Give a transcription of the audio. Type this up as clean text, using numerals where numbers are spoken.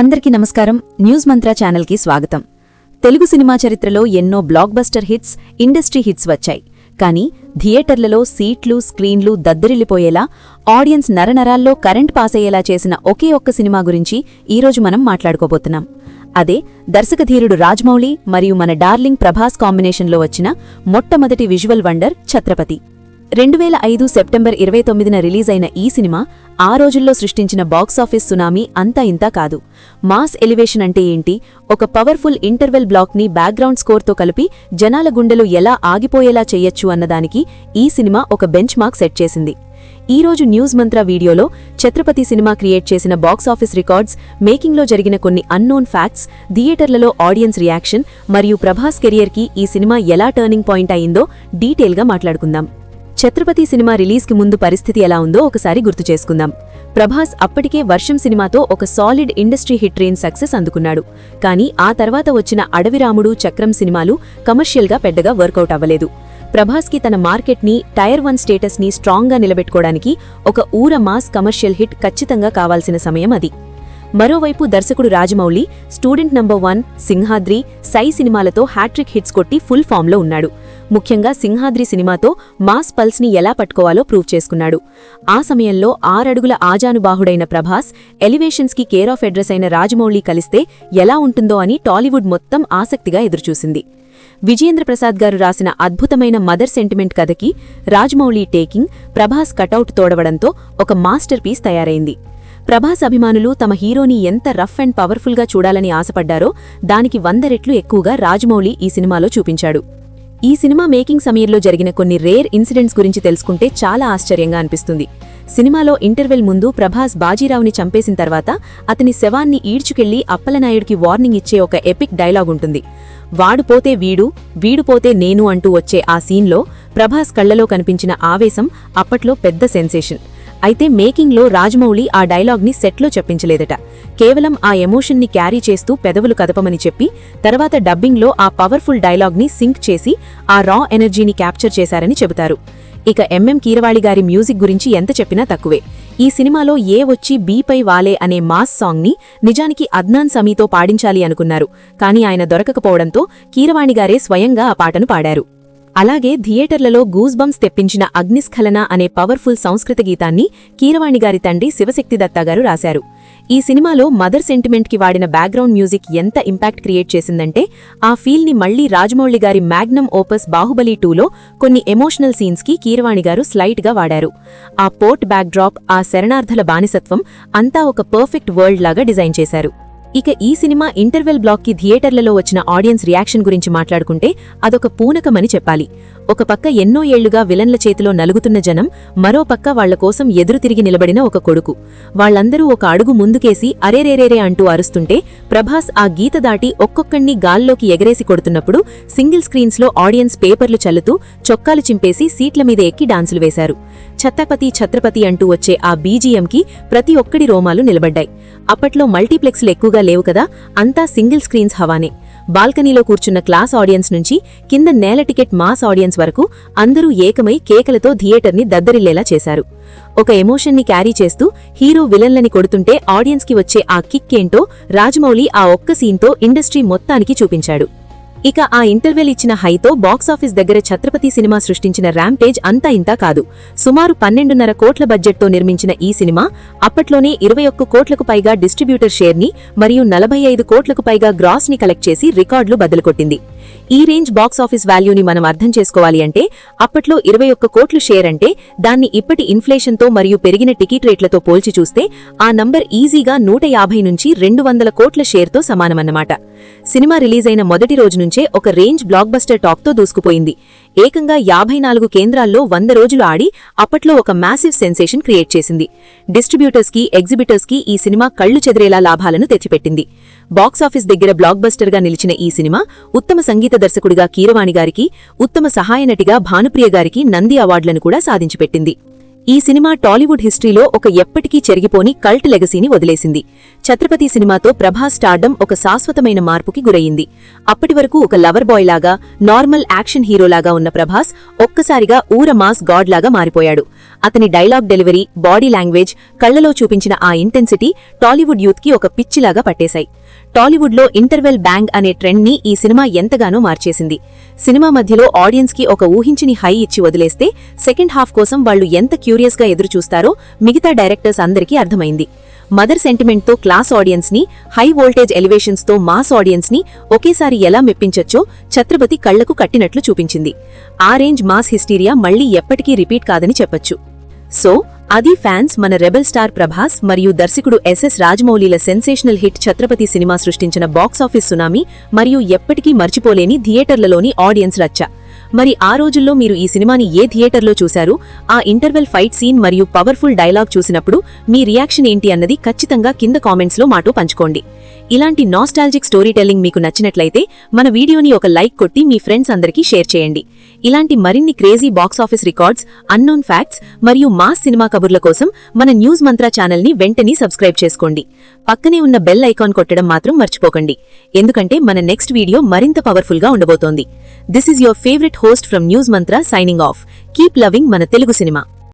అందరికీ నమస్కారం. న్యూస్ మంత్ర ఛానల్కి స్వాగతం. తెలుగు సినిమా చరిత్రలో ఎన్నో block buster hits, industry hits వచ్చాయి. కానీ థియేటర్లలో సీట్లు, స్క్రీన్లు దద్దరిల్లిపోయేలా, ఆడియన్స్ నరనరాల్లో కరెంట్ పాసయ్యేలా చేసిన ఒకే ఒక్క సినిమా గురించి ఈరోజు మనం మాట్లాడుకోబోతున్నాం. అదే దర్శకధీరుడు రాజమౌళి మరియు మన డార్లింగ్ ప్రభాస్ కాంబినేషన్లో వచ్చిన మొట్టమొదటి విజువల్ వండర్ ఛత్రపతి. 2005 సెప్టెంబర్ 29న రిలీజ్ అయిన ఈ సినిమా ఆ రోజుల్లో సృష్టించిన బాక్సాఫీస్ సునామీ అంతా ఇంతా కాదు. మాస్ ఎలివేషన్ అంటే ఏంటి, ఒక పవర్ఫుల్ ఇంటర్వెల్ బ్లాక్ని బ్యాక్గ్రౌండ్ స్కోర్తో కలిపి జనాల గుండెలు ఎలా ఆగిపోయేలా చెయ్యొచ్చు అన్నదానికి ఈ సినిమా ఒక బెంచ్ మార్క్ సెట్ చేసింది. ఈరోజు న్యూస్ మంత్ర వీడియోలో ఛత్రపతి సినిమా క్రియేట్ చేసిన బాక్సాఫీస్ రికార్డ్స్, మేకింగ్లో జరిగిన కొన్ని అన్నోన్ ఫ్యాక్ట్స్, థియేటర్లలో ఆడియన్స్ రియాక్షన్ మరియు ప్రభాస్ కెరియర్కి ఈ సినిమా ఎలా టర్నింగ్ పాయింట్ అయిందో డీటెయిల్గా మాట్లాడుకుందాం. ఛత్రపతి సినిమా రిలీజ్కి ముందు పరిస్థితి ఎలా ఉందో ఒకసారి గుర్తు చేసుకుందాం. ప్రభాస్ అప్పటికే వర్షం సినిమాతో ఒక solid industry hit range success అందుకున్నాడు. కానీ ఆ తర్వాత వచ్చిన అడవిరాముడు, చక్రం సినిమాలు కమర్షియల్గా పెద్దగా వర్కౌట్ అవ్వలేదు. ప్రభాస్కి తన మార్కెట్ని, టైర్ 1 స్టేటస్ని స్ట్రాంగ్గా నిలబెట్టుకోవడానికి ఒక ఊర మాస్ కమర్షియల్ హిట్ ఖచ్చితంగా కావాల్సిన సమయం అది. మరోవైపు దర్శకుడు రాజమౌళి స్టూడెంట్ నంబర్ 1, సింహాద్రి, సై సినిమాలతో హ్యాట్రిక్ హిట్స్ కొట్టి ఫుల్ ఫామ్లో ఉన్నాడు. ముఖ్యంగా సింహాద్రి సినిమాతో మాస్ పల్స్ని ఎలా పట్టుకోవాలో ప్రూవ్ చేసుకున్నాడు. ఆ సమయంలో 6 అడుగుల ఆజానుబాహుడైన ప్రభాస్ ఎలివేషన్స్కి కేర్ ఆఫ్ అడ్రస్ అయిన రాజమౌళి కలిస్తే ఎలా ఉంటుందో అని టాలీవుడ్ మొత్తం ఆసక్తిగా ఎదురుచూసింది. విజయేంద్ర ప్రసాద్ గారు రాసిన అద్భుతమైన మదర్ సెంటిమెంట్ కథకి రాజమౌళి టేకింగ్, ప్రభాస్ కటౌట్ తోడవడంతో ఒక మాస్టర్ పీస్ తయారైంది. ప్రభాస్ అభిమానులు తమ హీరోని ఎంత రఫ్ అండ్ పవర్ఫుల్గా చూడాలని ఆశపడ్డారో దానికి 100 రెట్లు ఎక్కువగా రాజమౌళి ఈ సినిమాలో చూపించాడు. ఈ సినిమా మేకింగ్ సమయంలో జరిగిన కొన్ని రేర్ ఇన్సిడెంట్స్ గురించి తెలుసుకుంటే చాలా ఆశ్చర్యంగా అనిపిస్తుంది. సినిమాలో ఇంటర్వెల్ ముందు ప్రభాస్ బాజీరావుని చంపేసిన తర్వాత అతని శవాన్ని ఈడ్చుకెళ్లి అప్పలనాయుడికి వార్నింగ్ ఇచ్చే ఒక ఎపిక్ డైలాగ్ ఉంటుంది. వాడు పోతే వీడు, వీడు పోతే నేను అంటూ వచ్చే ఆ సీన్లో ప్రభాస్ కళ్లలో కనిపించిన ఆవేశం అప్పట్లో పెద్ద సెన్సేషన్. అయితే మేకింగ్లో రాజమౌళి ఆ డైలాగ్ని సెట్లో చెప్పించలేదట. కేవలం ఆ ఎమోషన్ని క్యారీ చేస్తూ పెదవులు కదపమని చెప్పి తర్వాత డబ్బింగ్లో ఆ పవర్ఫుల్ డైలాగ్ని సింక్ చేసి ఆ రా ఎనర్జీని క్యాప్చర్ చేశారని చెబుతారు. ఇక ఎంఎం కీరవాళి గారి మ్యూజిక్ గురించి ఎంత చెప్పినా తక్కువే. ఈ సినిమాలో ఏ వచ్చి బీపై వాలే అనే మాస్ సాంగ్ని నిజానికి అద్నాన్ సమీతో పాడించాలి అనుకున్నారు. కానీ ఆయన దొరకకపోవడంతో కీరవాణి గారే స్వయంగా ఆ పాటను పాడారు. అలాగే థియేటర్లలో గూస్ బంప్స్ తెప్పించిన అగ్నిస్ఖలన అనే పవర్ఫుల్ సంస్కృత గీతాన్ని కీరవాణి గారి తండ్రి శివశక్తి దత్తా గారు రాశారు. ఈ సినిమాలో మదర్ సెంటిమెంట్కి వాడిన బ్యాక్గ్రౌండ్ మ్యూజిక్ ఎంత ఇంపాక్ట్ క్రియేట్ చేసిందంటే ఆ ఫీల్ని మళ్లీ రాజమౌళి గారి మ్యాగ్నమ్ ఓపస్ బాహుబలి 2లో కొన్ని ఎమోషనల్ సీన్స్కి కీరవాణి గారు స్లైట్గా వాడారు. ఆ పోర్ట్ బ్యాక్డ్రాప్, ఆ శరణార్థుల బానిసత్వం అంతా ఒక పర్ఫెక్ట్ వరల్డ్ లాగా డిజైన్ చేశారు. ఇక ఈ సినిమా ఇంటర్వెల్ బ్లాక్కి థియేటర్లలో వచ్చిన ఆడియన్స్ రియాక్షన్ గురించి మాట్లాడుకుంటే అదొక పూనకమని చెప్పాలి. ఒక పక్క ఎన్నో ఏళ్లుగా విలన్ల చేతిలో నలుగుతున్న జనం, మరో పక్క వాళ్ల కోసం ఎదురు తిరిగి నిలబడిన ఒక కొడుకు. వాళ్లందరూ ఒక అడుగు ముందుకేసి అరేరేరేరే అంటూ అరుస్తుంటే ప్రభాస్ ఆ గీత దాటి ఒక్కొక్కణ్ణి గాల్లోకి ఎగరేసి కొడుతున్నప్పుడు సింగిల్ స్క్రీన్స్లో ఆడియన్స్ పేపర్లు చల్లుతూ, చొక్కాలు చింపేసి సీట్ల మీద ఎక్కి డాన్సులు వేశారు. ఛత్రపతి ఛత్రపతి అంటూ వచ్చే ఆ బీజీఎంకి ప్రతి ఒక్కడి రోమాలు నిలబడ్డాయి. అప్పట్లో మల్టీప్లెక్స్లు ఎక్కువగా లేవు కదా, అంతా సింగిల్ స్క్రీన్స్ హవానే. బాల్కనీలో కూర్చున్న క్లాస్ ఆడియన్స్ నుంచి కింద నేల టికెట్ మాస్ ఆడియన్స్ వరకు అందరూ ఏకమై కేకలతో థియేటర్ని దద్దరిల్లేలా చేశారు. ఒక ఎమోషన్ని క్యారీ చేస్తూ హీరో విలన్లని కొడుతుంటే ఆడియన్స్కి వచ్చే ఆ కిక్ ఏంటో రాజమౌళి ఆ ఒక్క సీన్తో ఇండస్ట్రీ మొత్తానికి చూపించాడు. ఇక ఆ ఇంటర్వెల్ ఇచ్చిన హైతో బాక్సాఫీస్ దగ్గర ఛత్రపతి సినిమా సృష్టించిన ర్యాంపేజ్ అంతా ఇంతా కాదు. సుమారు 12.5 కోట్ల బడ్జెట్తో నిర్మించిన ఈ సినిమా అప్పట్లోనే 21 కోట్లకు పైగా డిస్ట్రిబ్యూటర్ షేర్ని మరియు 45 కోట్లకు పైగా గ్రాస్ని కలెక్ట్ చేసి రికార్డులు బద్దలుకొట్టింది. ఈ రేంజ్ బాక్సాఫీస్ వాల్యూని మనం అర్థం చేసుకోవాలి అంటే అప్పట్లో 21 కోట్లు షేర్ అంటే దాన్ని ఇప్పటి ఇన్ఫ్లేషన్తో మరియు పెరిగిన టికెట్ రేట్లతో పోల్చి చూస్తే ఆ నంబర్ ఈజీగా 150 నుంచి 200 కోట్ల షేర్తో సమానమన్నమాట. సినిమా రిలీజ్ అయిన మొదటి రోజు నుంచే ఒక రేంజ్ బ్లాక్ బస్టర్ టాక్తో దూసుకుపోయింది. ఏకంగా 54 కేంద్రాల్లో 100 రోజులు ఆడి అప్పట్లో ఒక మ్యాసివ్ సెన్సేషన్ క్రియేట్ చేసింది. డిస్ట్రిబ్యూటర్స్కి, ఎగ్జిబిటర్స్కి ఈ సినిమా కళ్లు చెదిరేలా లాభాలను తెచ్చిపెట్టింది. బాక్సాఫీస్ దగ్గర బ్లాక్ బస్టర్గా నిలిచిన ఈ సినిమా ఉత్తమ సంగీత దర్శకుడిగా కీరవాణి గారికి, ఉత్తమ సహాయ నటిగా భానుప్రియ గారికి నంది అవార్డులను కూడా సాధించిపెట్టింది. ఈ సినిమా టాలీవుడ్ హిస్టరీలో ఒక ఎప్పటికీ చెరిగిపోని కల్ట్ లెగసీని వదిలేసింది. ఛత్రపతి సినిమాతో ప్రభాస్ స్టార్డమ్ ఒక శాశ్వతమైన మార్పుకి గురయ్యింది. అప్పటివరకు ఒక లవర్ బాయ్ లాగా, నార్మల్ యాక్షన్ హీరోలాగా ఉన్న ప్రభాస్ ఒక్కసారిగా ఊర మాస్ గాడ్ లాగా మారిపోయాడు. అతని డైలాగ్ డెలివరీ, బాడీ లాంగ్వేజ్, కళ్లలో చూపించిన ఆ ఇంటెన్సిటీ టాలీవుడ్ యూత్కి ఒక పిచ్చిలాగా పట్టేశాయి. టాలీవుడ్లో ఇంటర్వెల్ బ్యాంగ్ అనే ట్రెండ్ని ఈ సినిమా ఎంతగానో మార్చేసింది. సినిమా మధ్యలో ఆడియన్స్కి ఒక ఊహించని హై ఇచ్చి వదిలేస్తే సెకండ్ హాఫ్ కోసం వాళ్లు ఎంత క్యూరియస్గా ఎదురుచూస్తారో మిగతా డైరెక్టర్స్ అందరికీ అర్థమైంది. మదర్ సెంటిమెంట్తో క్లాస్ ఆడియన్స్ని, హై వోల్టేజ్ ఎలివేషన్స్తో మాస్ ఆడియన్స్ని ఒకేసారి ఎలా మెప్పించొచ్చో ఛత్రపతి కళ్లకు కట్టినట్లు చూపించింది. ఆ రేంజ్ మాస్ హిస్టీరియా మళ్లీ ఎప్పటికీ రిపీట్ కాదని చెప్పొచ్చు. సో అది ఫ్యాన్స్ మన రెబెల్ స్టార్ ప్రభాస్ మరియు దర్శకుడు ఎస్ఎస్ రాజమౌళిల సెన్సేషనల్ హిట్ ఛత్రపతి సినిమా సృష్టించిన బాక్సాఫీస్ సునామీ మరియు ఎప్పటికీ మర్చిపోలేని థియేటర్లలోని ఆడియన్స్ రచ్చ. మరి ఆ రోజుల్లో మీరు ఈ సినిమాని ఏ థియేటర్లో చూశారు? ఆ ఇంటర్వెల్ ఫైట్ సీన్ మరియు పవర్ఫుల్ డైలాగ్ చూసినప్పుడు మీ రియాక్షన్ ఏంటి అన్నది ఖచ్చితంగా కింద కామెంట్స్లో మాతో పంచుకోండి. ఇలాంటి నాస్టాల్జిక్ స్టోరీ టెల్లింగ్ మీకు నచ్చినట్లయితే మన వీడియోని ఒక లైక్ కొట్టి మీ ఫ్రెండ్స్ అందరికీ షేర్ చేయండి. ఇలాంటి మరిన్ని crazy box office records, unknown facts మరియు మాస్ సినిమా కబుర్ల కోసం మన న్యూస్ మంత్ర ఛానల్ని వెంటనే సబ్స్క్రైబ్ చేసుకోండి. పక్కనే ఉన్న బెల్ ఐకాన్ కొట్టడం మాత్రం మర్చిపోకండి, ఎందుకంటే మన నెక్స్ట్ వీడియో మరింత పవర్ఫుల్గా ఉండబోతోంది. This is your favourite host from News Mantra signing off. Keep loving మన తెలుగు సినిమా.